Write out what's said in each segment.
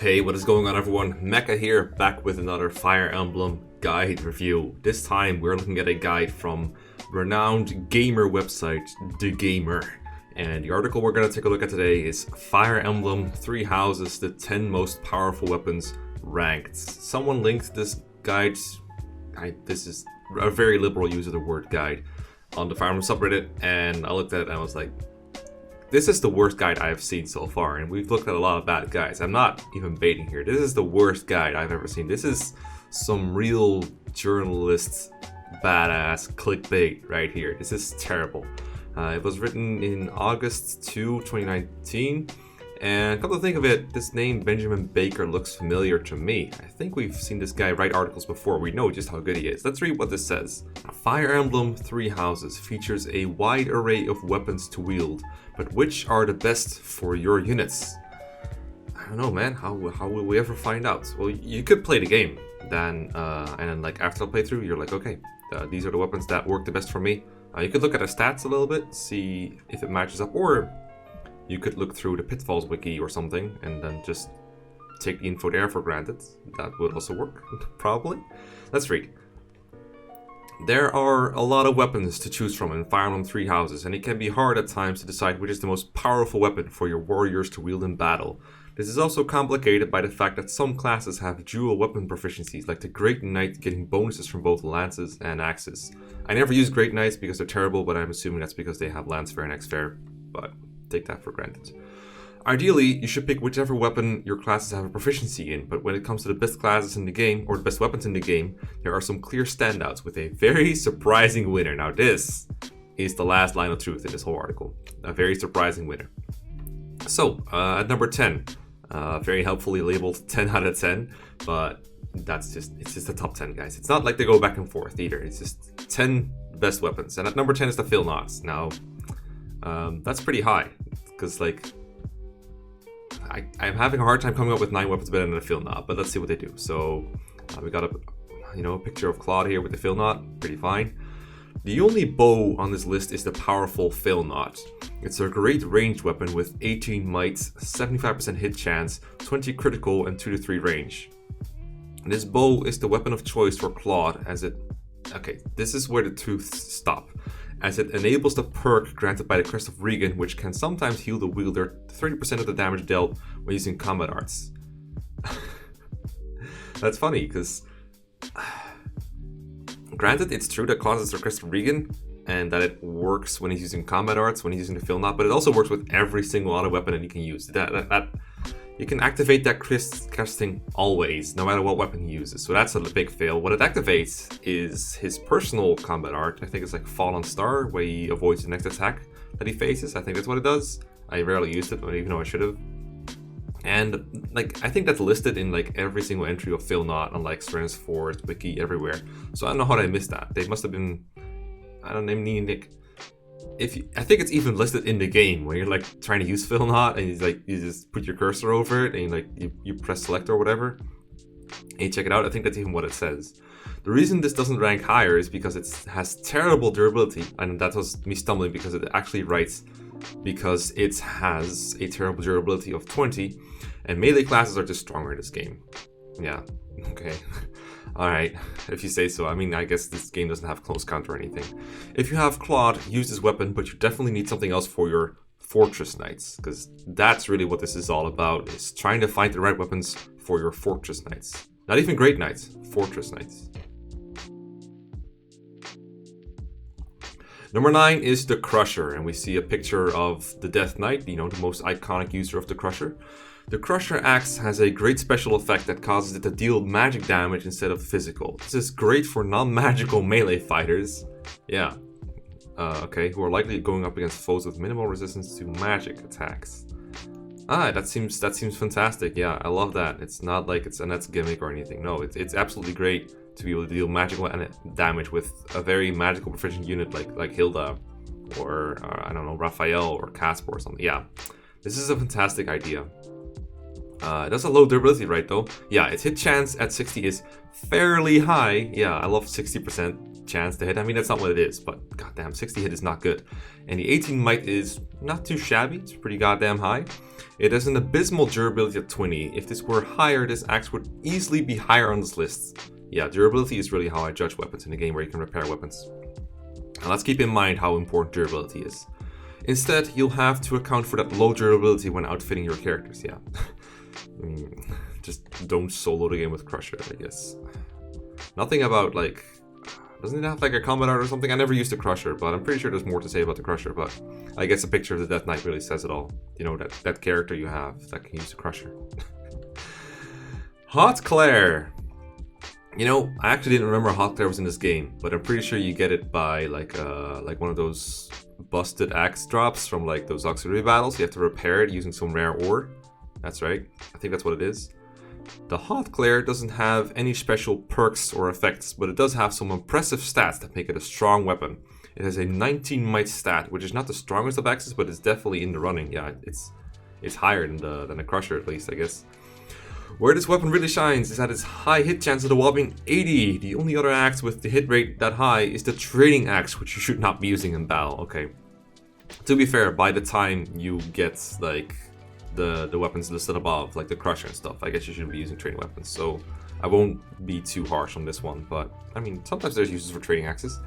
Hey, what is going on everyone? Mecha here, back with another Fire Emblem guide review. This time we're looking at a guide from renowned gamer website, The Gamer. And the article we're going to take a look at today is Fire Emblem 3 Houses, the 10 most powerful weapons ranked. Someone linked this guide, this is a very liberal use of the word guide, on the Fire Emblem subreddit, and I looked at it and I was like, this is the worst guide I've seen so far, and we've looked at a lot of bad guides. I'm not even baiting here. This is the worst guide I've ever seen. This is some real journalist badass clickbait right here. This is terrible. It was written in August 2, 2019, and come to think of it, this name Benjamin Baker looks familiar to me. I think we've seen this guy write articles before. We know just how good he is. Let's read what this says. Fire Emblem 3 Houses features a wide array of weapons to wield, but which are the best for your units? I don't know, man. How will we ever find out? Well, you could play the game, and then like after the playthrough, you're like, okay, these are the weapons that work the best for me. You could look at the stats a little bit, see if it matches up, or you could look through the Pitfalls wiki or something, and then just take the info there for granted. That would also work, probably. Let's read. There are a lot of weapons to choose from in Fire Emblem 3 Houses, and it can be hard at times to decide which is the most powerful weapon for your warriors to wield in battle. This is also complicated by the fact that some classes have dual weapon proficiencies, like the Great Knight getting bonuses from both lances and axes. I never use Great Knights because they're terrible, but I'm assuming that's because they have Lance Fair and X Fair, but take that for granted. Ideally, you should pick whichever weapon your classes have a proficiency in, but when it comes to the best classes in the game, or the best weapons in the game, there are some clear standouts with a very surprising winner. Now this is the last line of truth in this whole article. A very surprising winner. So, at number 10, very helpfully labeled 10 out of 10, but it's just the top 10, guys. It's not like they go back and forth either. It's just 10 best weapons. And at number 10 is the Phil Knots. Now, that's pretty high, because like, I'm having a hard time coming up with 9 weapons better than a Phil Knot, but let's see what they do. So we got a picture of Claude here with the Phil Knot, pretty fine. The only bow on this list is the powerful Phil Knot. It's a great ranged weapon with 18 mites, 75% hit chance, 20 critical, and 2 to 3 range. This bow is the weapon of choice for Claude, as it... Okay, this is where the truths stop, as it enables the perk granted by the Crest of Regan, which can sometimes heal the wielder 30% of the damage dealt when using combat arts. That's funny, because... Granted, it's true that Claude is the Crest of Regan, and that it works when he's using combat arts, when he's using the Phil Knot, but it also works with every single other weapon that he can use. That you can activate that crest thing always, no matter what weapon he uses. So that's a big fail. What it activates is his personal combat art. I think it's like Fallen Star, where he avoids the next attack that he faces. I think that's what it does. I rarely used it, even though I should have. And like, I think that's listed in like every single entry of Phil Knot on like Serena's Forest, Wiki, everywhere. So I don't know how I missed that. They must have been, I don't know, Nick. I think it's even listed in the game when you're like trying to use Phil Knot, and you just put your cursor over it and you press select or whatever, and you check it out. I think that's even what it says. The reason this doesn't rank higher is because it has terrible durability, and that was me stumbling because it actually writes because it has a terrible durability of 20, and melee classes are just stronger in this game. Yeah, okay. Alright, if you say so. I mean, I guess this game doesn't have close counter or anything. If you have Claude, use this weapon, but you definitely need something else for your Fortress Knights, because that's really what this is all about, is trying to find the right weapons for your Fortress Knights. Not even Great Knights, Fortress Knights. Number 9 is the Crusher, and we see a picture of the Death Knight, the most iconic user of the Crusher. The Crusher Axe has a great special effect that causes it to deal magic damage instead of physical. This is great for non-magical melee fighters. Yeah. Okay, who are likely going up against foes with minimal resistance to magic attacks. That seems fantastic. Yeah, I love that. It's not like it's a Net's gimmick or anything. No, it's absolutely great to be able to deal magical damage with a very magical proficient unit like Hilda, or I don't know, Raphael or Casper or something. Yeah, this is a fantastic idea. It has a low durability, right, though? Yeah, its hit chance at 60 is fairly high. Yeah, I love 60% chance to hit. I mean, that's not what it is, but goddamn, 60 hit is not good. And the 18 might is not too shabby. It's pretty goddamn high. It has an abysmal durability of 20. If this were higher, this axe would easily be higher on this list. Yeah, durability is really how I judge weapons in a game where you can repair weapons. And let's keep in mind how important durability is. Instead, you'll have to account for that low durability when outfitting your characters, yeah. I mean, just don't solo the game with Crusher, I guess. Nothing about, like... Doesn't it have, like, a combat art or something? I never used the Crusher, but I'm pretty sure there's more to say about the Crusher, but I guess a picture of the Death Knight really says it all. You know, that character you have that can use the Crusher. Hult Claire! You know, I actually didn't remember Hult Claire was in this game, but I'm pretty sure you get it by, like one of those busted axe drops from, like, those auxiliary battles. You have to repair it using some rare ore. That's right. I think that's what it is. The Hult Claire doesn't have any special perks or effects, but it does have some impressive stats that make it a strong weapon. It has a 19 might stat, which is not the strongest of axes, but it's definitely in the running. Yeah, it's higher than the Crusher, at least, I guess. Where this weapon really shines is at its high hit chance of a whopping 80. The only other axe with the hit rate that high is the trading axe, which you should not be using in battle. Okay. To be fair, by the time you get, like, the weapons listed above, like the Crusher and stuff, I guess you should be using trading weapons, so I won't be too harsh on this one, but I mean, sometimes there's uses for trading axes.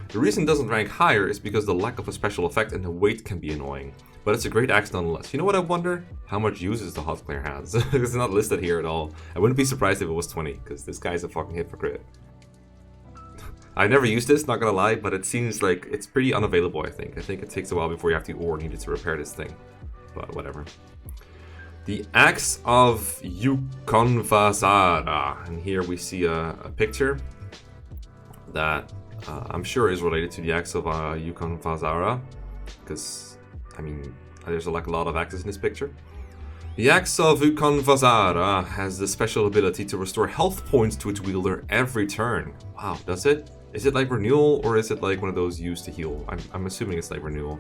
The reason it doesn't rank higher is because the lack of a special effect and the weight can be annoying, but it's a great axe nonetheless. You know what, I wonder? How much uses the Hult Claire has? It's not listed here at all. I wouldn't be surprised if it was 20, because this guy's a fucking hit for crit. I never used this, not gonna lie, but it seems like it's pretty unavailable, I think. I think it takes a while before you have the ore needed to repair this thing, but whatever. The Axe of Yukonvazara, and here we see a picture that I'm sure is related to the Axe of Yukonvazara, because, I mean, there's like a lot of axes in this picture. The Axe of Yukonvazara has the special ability to restore health points to its wielder every turn. Wow, does it? Is it like renewal, or is it like one of those used to heal? I'm assuming it's like renewal.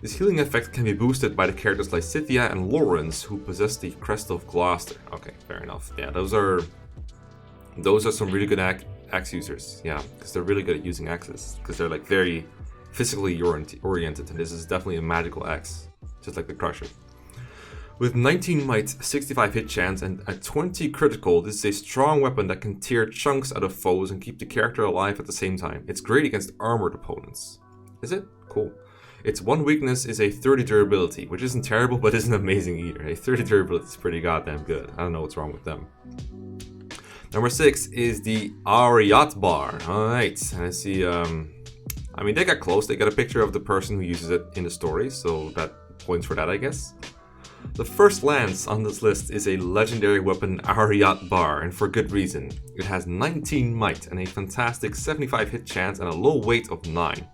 This healing effect can be boosted by the characters Lysithea and Lawrence, who possess the Crest of Gloucester. Okay, fair enough. Yeah, those are some really good axe users. Yeah, because they're really good at using axes, because they're like very physically oriented, and this is definitely a magical axe, just like the Crusher. With 19 might, 65 hit chance, and a 20 critical, this is a strong weapon that can tear chunks out of foes and keep the character alive at the same time. It's great against armored opponents. Is it? Cool. Its one weakness is a 30 durability, which isn't terrible, but isn't amazing either. A 30 durability is pretty goddamn good. I don't know what's wrong with them. Number 6 is the Ariat bar. Alright, and I see, I mean, they got close. They got a picture of the person who uses it in the story, so that points for that, I guess. The first lance on this list is a legendary weapon, Ariat bar, and for good reason. It has 19 might and a fantastic 75 hit chance and a low weight of 9.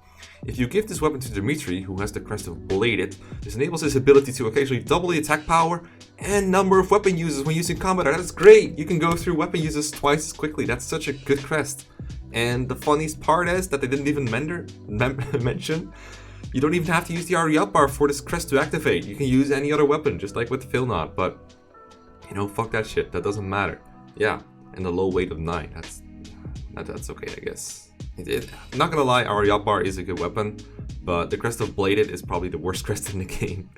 If you give this weapon to Dimitri, who has the Crest of Bladed, this enables his ability to occasionally double the attack power and number of weapon uses when using combat. That's great! You can go through weapon uses twice as quickly. That's such a good crest. And the funniest part is that they didn't even mention, you don't even have to use the Ariat bar for this crest to activate. You can use any other weapon, just like with the Philnod, but, you know, fuck that shit. That doesn't matter. Yeah, and the low weight of 9. That's okay, I guess. I'm not gonna lie, Ariat bar is a good weapon, but the Crest of Bladed is probably the worst crest in the game.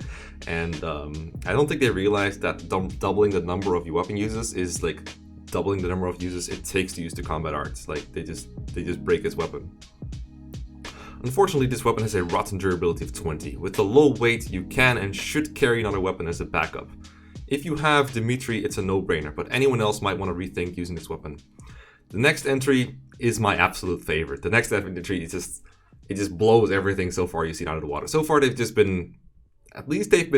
And I don't think they realized that doubling the number of weapon uses is like doubling the number of uses it takes to use the combat arts. Like they just break his weapon. Unfortunately, this weapon has a rotten durability of 20. With the low weight, you can and should carry another weapon as a backup. If you have Dimitri, it's a no-brainer, but anyone else might want to rethink using this weapon. The next entry is my absolute favorite. The next entry is it just blows everything so far you've seen out of the water. So far, they've been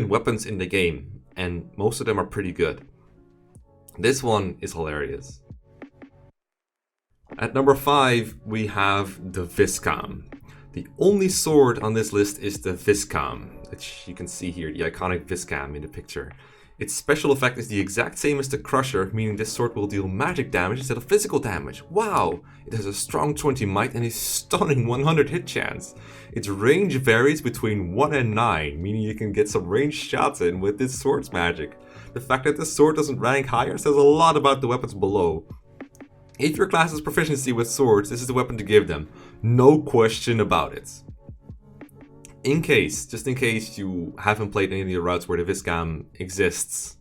weapons in the game, and most of them are pretty good. This one is hilarious. At number 5, we have the Viscom. The only sword on this list is the Viscom, which you can see here, the iconic Viscom in the picture. Its special effect is the exact same as the Crusher, meaning this sword will deal magic damage instead of physical damage. Wow! It has a strong 20 might and a stunning 100 hit chance. Its range varies between 1 and 9, meaning you can get some ranged shots in with this sword's magic. The fact that this sword doesn't rank higher says a lot about the weapons below. If your class has proficiency with swords, this is the weapon to give them. No question about it. Just in case you haven't played any of the routes where the Viscom exists,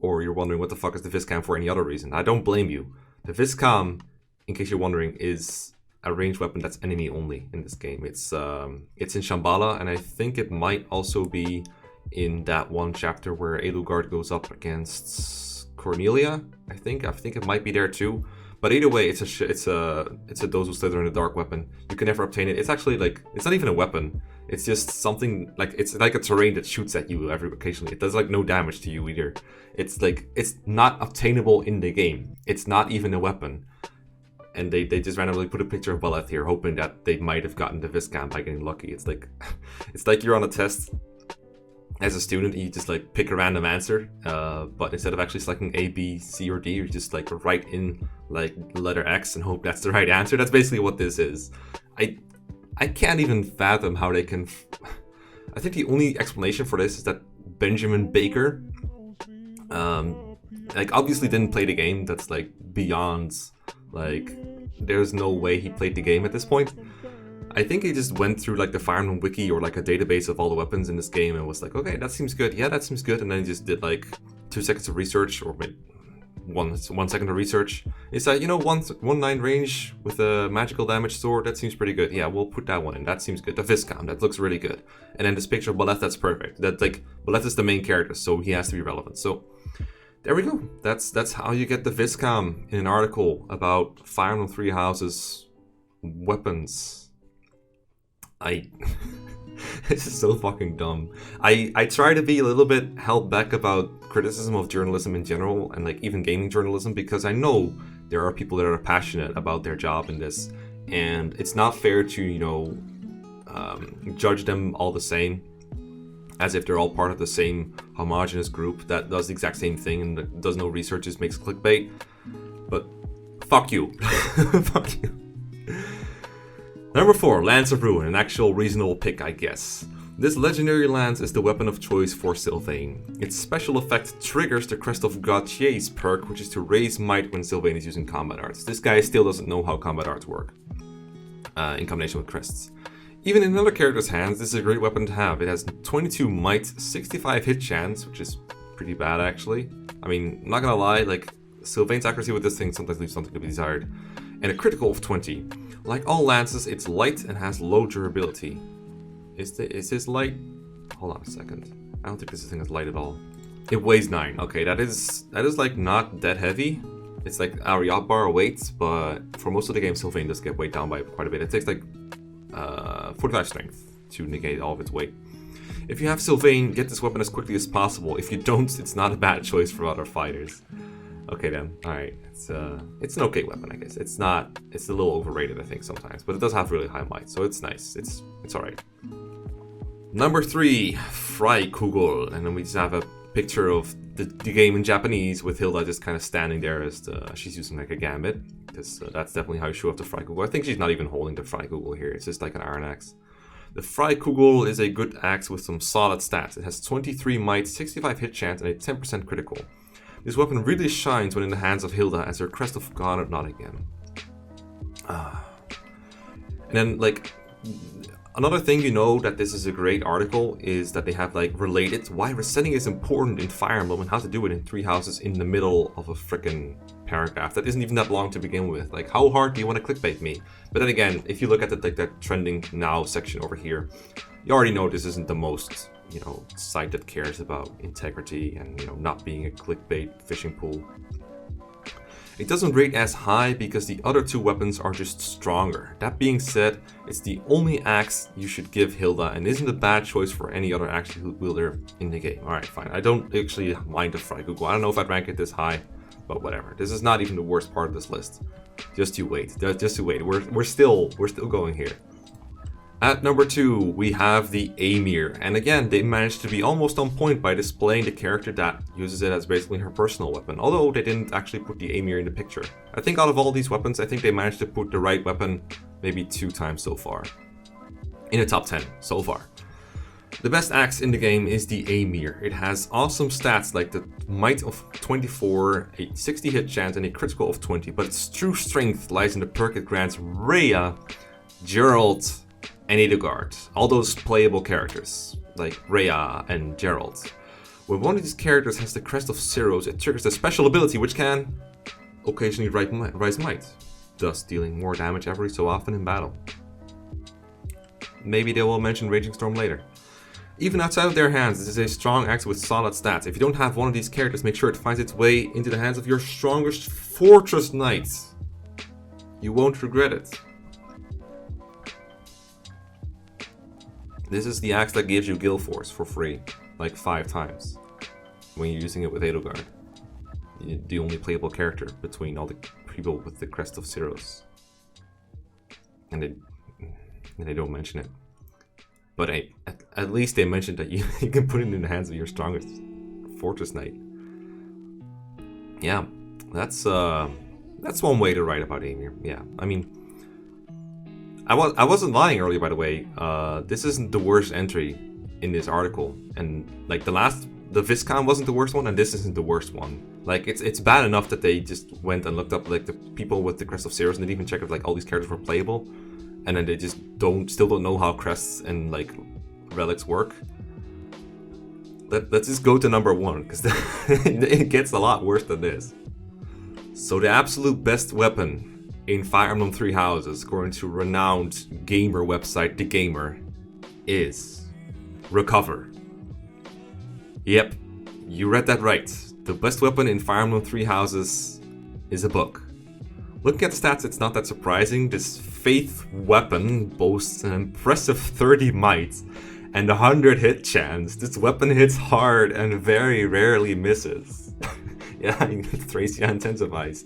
or you're wondering what the fuck is the Viscom for any other reason, I don't blame you. The Viscom, in case you're wondering, is a ranged weapon that's enemy only in this game. It's in Shambhala, and I think it might also be in that one chapter where Elughard goes up against Cornelia. I think it might be there too. But either way, it's a those who slither in the dark weapon. You can never obtain it. It's actually like, it's not even a weapon. It's just something like, it's like a terrain that shoots at you occasionally. It does like no damage to you either. It's like, it's not obtainable in the game. It's not even a weapon. And they just randomly put a picture of Beleth here, hoping that they might have gotten the Viscom by getting lucky. It's like you're on a test as a student, you just like pick a random answer, but instead of actually selecting A, B, C, or D, you just like write in like letter X and hope that's the right answer. That's basically what this is. I can't even fathom how they can. I think the only explanation for this is that Benjamin Baker, like obviously didn't play the game. That's like beyond, like there's no way he played the game at this point. I think he just went through like the Fire Emblem wiki or like a database of all the weapons in this game and was like, okay, that seems good. Yeah, that seems good. And then he just did like 2 seconds of research, or maybe one second of research. It's like, 1-9 range with a magical damage sword. That seems pretty good. Yeah, we'll put that one in. That seems good. The Viscom, that looks really good. And then this picture of Beleth, that's perfect. That like Beleth is the main character, so he has to be relevant. So there we go. That's how you get the Viscom in an article about Fire Emblem Three Houses weapons. This is so fucking dumb. I try to be a little bit held back about criticism of journalism in general, and like even gaming journalism, because I know there are people that are passionate about their job in this, and it's not fair to judge them all the same as if they're all part of the same homogenous group that does the exact same thing and does no research, just makes clickbait. But fuck you. Fuck you. Number 4, Lance of Ruin, an actual reasonable pick, I guess. This legendary lance is the weapon of choice for Sylvain. Its special effect triggers the Crest of Gautier's perk, which is to raise might when Sylvain is using combat arts. This guy still doesn't know how combat arts work, in combination with crests. Even in another character's hands, this is a great weapon to have. It has 22 might, 65 hit chance, which is pretty bad actually. I mean, not gonna lie, like Sylvain's accuracy with this thing sometimes leaves something to be desired. And a critical of 20. Like all lances, it's light and has low durability. Is this light? Hold on a second. I don't think this thing is light at all. It weighs 9. Okay, that is like not that heavy. It's like our yacht bar weights, but for most of the game, Sylvain does get weighed down by quite a bit. It takes like 45 strength to negate all of its weight. If you have Sylvain, get this weapon as quickly as possible. If you don't, it's not a bad choice for other fighters. Okay then, alright, it's an okay weapon, I guess. It's a little overrated, I think, sometimes, but it does have really high might, so it's nice, it's alright. Number 3, Frye Kugel, and then we just have a picture of the game in Japanese with Hilda just kind of standing there as she's using like a gambit, because that's definitely how you show off the Frye Kugel. I think she's not even holding the Frye Kugel here, it's just like an iron axe. The Frye Kugel is a good axe with some solid stats. It has 23 might, 65 hit chance, and a 10% critical. This weapon really shines when in the hands of Hilda as her Crest of God not again. And then, like, another thing that this is a great article is that they have, like, related why resetting is important in Fire Emblem and how to do it in Three Houses in the middle of a frickin' paragraph that isn't even that long to begin with. Like, how hard do you want to clickbait me? But then again, if you look at that trending now section over here, you already know this isn't the most site that cares about integrity and not being a clickbait fishing pool. It doesn't rate as high because the other 2 weapons are just stronger. That being said, it's the only axe you should give Hilda and isn't a bad choice for any other axe wielder in the game. Alright, fine. I don't actually mind the Frye Kugel. I don't know if I'd rank it this high, but whatever. This is not even the worst part of this list. Just you wait. Just you wait. We're still going here. At number 2, we have the Amere, and again, they managed to be almost on point by displaying the character that uses it as basically her personal weapon, although they didn't actually put the Amere in the picture. I think out of all these weapons, I think they managed to put the right weapon maybe 2 times so far. In the top 10, so far. The best axe in the game is the Amere. It has awesome stats like the might of 24, a 60 hit chance, and a critical of 20, but its true strength lies in the perk it grants Rhea, Gerald, and Edelgard. All those playable characters, like Rhea and Gerald. When one of these characters has the Crest of Zeros, it triggers a special ability which can occasionally rise might, thus dealing more damage every so often in battle. Maybe they will mention Raging Storm later. Even outside of their hands, this is a strong axe with solid stats. If you don't have one of these characters, make sure it finds its way into the hands of your strongest Fortress Knight. You won't regret it. This is the axe that gives you Guild Force for free, like 5 times, when you're using it with Edelgard. The only playable character between all the people with the Crest of Zeros. And they don't mention it. But at least they mentioned that you can put it in the hands of your strongest Fortress Knight. Yeah, that's one way to write about Amere. Yeah, I mean, I wasn't lying earlier, by the way. This isn't the worst entry in this article, and like the Viscom wasn't the worst one, and this isn't the worst one. Like it's bad enough that they just went and looked up like the people with the Crest of Zeros and didn't even check if like all these characters were playable. And then they just still don't know how crests and like relics work. Let's just go to number 1, because it gets a lot worse than this. So the absolute best weapon in Fire Emblem Three Houses, according to renowned gamer website The Gamer, is Recover. Yep, you read that right. The best weapon in Fire Emblem Three Houses is a book. Looking at the stats, it's not that surprising. This Faith weapon boasts an impressive 30 might and 100 hit chance. This weapon hits hard and very rarely misses. Yeah, Thracia intensifies.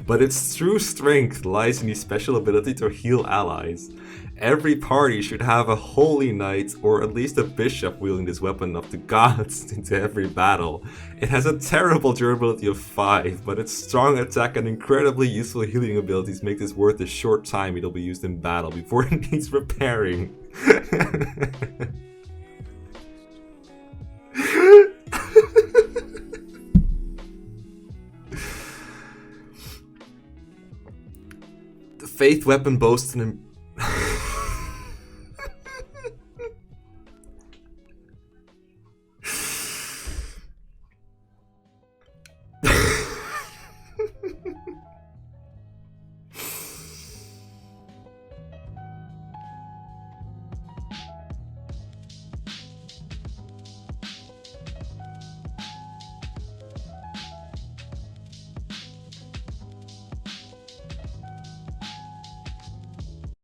But its true strength lies in the special ability to heal allies. Every party should have a holy knight or at least a bishop wielding this weapon of the gods into every battle. It has a terrible durability of 5, but its strong attack and incredibly useful healing abilities make this worth the short time it'll be used in battle before it needs repairing. The Faith weapon boasts an